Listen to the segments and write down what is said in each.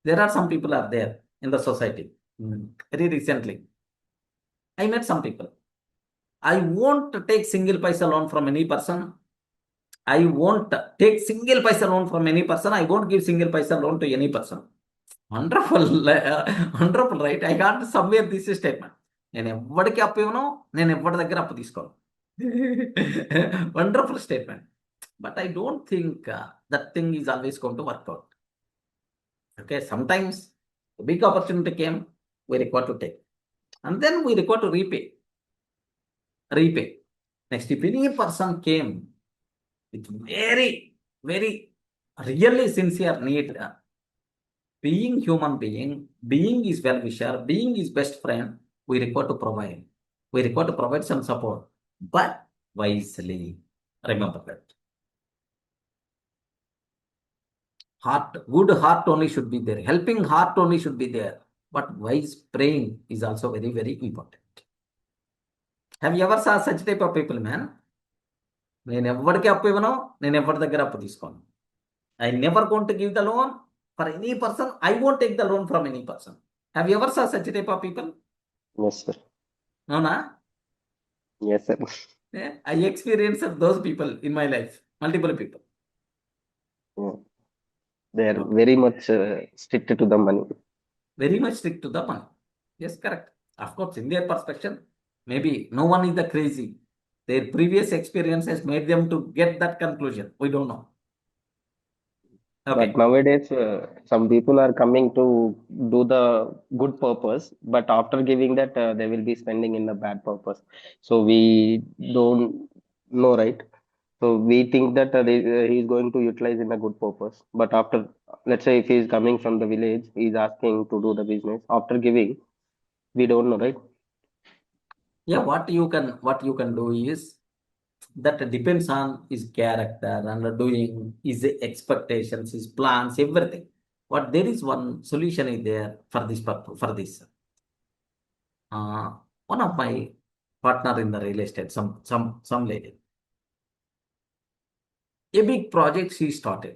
There are some people are there in the society. Very recently, I met some people. I won't take single paisa loan from any person. I won't take single paisa loan from any person. I won't give single paisa loan to any person. Wonderful, wonderful, right? I got somewhere this statement. నేను ఎవరికి అప్పు ఇవ్వను, నేను ఎవరి దగ్గర అప్పు తీసుకోను. Wonderful statement. But I don't think that thing is always going to work out. Okay, sometimes a big opportunity came, we require to take. And then we require to repay. Next, if any person came with very, very really sincere need, being human being is well-wisher, being is best friend, we require to provide. We require to provide some support, but wisely. Remember that. Good heart only should be there. Helping heart only should be there. But wise praying is also very, very important. Have you ever saw such type of people, man? నేను ఎవరికి అప్పు ఇవ్వను, నేను ఎవరి దగ్గర అప్పు తీసుకోను. I never going to give the loan for any person. I won't take the loan from any person. Have you ever saw such type of people? Yes, sir. No, na? Yes, sir. Yeah, I experienced those people in my life. Multiple people. Yeah. They are very much strict to the money. Very much strict to the money. Yes, correct. Of course, in their perspective, maybe no one is the crazy. Their previous experiences made them to get that conclusion. We don't know. Okay. But nowadays, some people are coming to do the good purpose, but after giving that, they will be spending in the bad purpose. So we don't know, right? So we think that he is going to utilize in a good purpose, but after, let's say, if he is coming from the village, he is asking to do the business. After giving, we don't know, right? Yeah, what you can do is that depends on his character and doing his expectations, his plans, everything. What there is one solution is there for this purpose, for this. One of my partner in the real estate, some lady, a big project she started,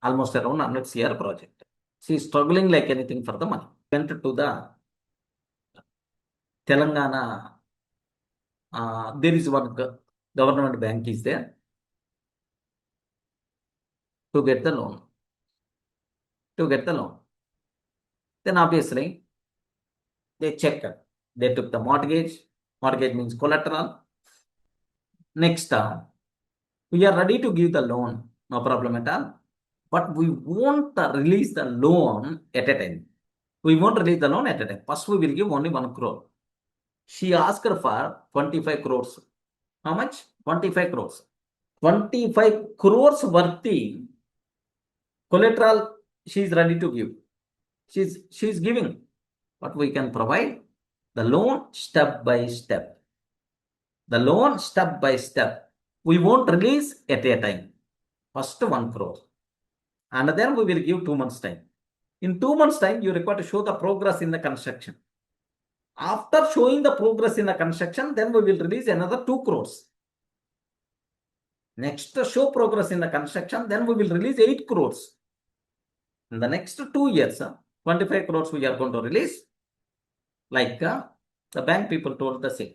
almost around 100 CR project. She is struggling like anything for the money. Went to the Telangana. There is one government bank is there to get the loan. Then obviously they checked. They took the mortgage. Mortgage means collateral. Next, we are ready to give the loan, no problem at all. But we won't release the loan at a time. We won't release the loan at a time. First, we will give only 1 crore. She asked for 25 crores. How much? 25 crores. 25 crores worthy collateral she is ready to give. She is giving. But we can provide the loan step by step. The loan step by step. We won't release at a time. First 1 crore. And then we will give 2 months time. In 2 months time, you require to show the progress in the construction. After showing the progress in the construction, then we will release another 2 crores. Next, show progress in the construction, then we will release 8 crores. In the next 2 years, 25 crores we are going to release. Like the bank people told the same.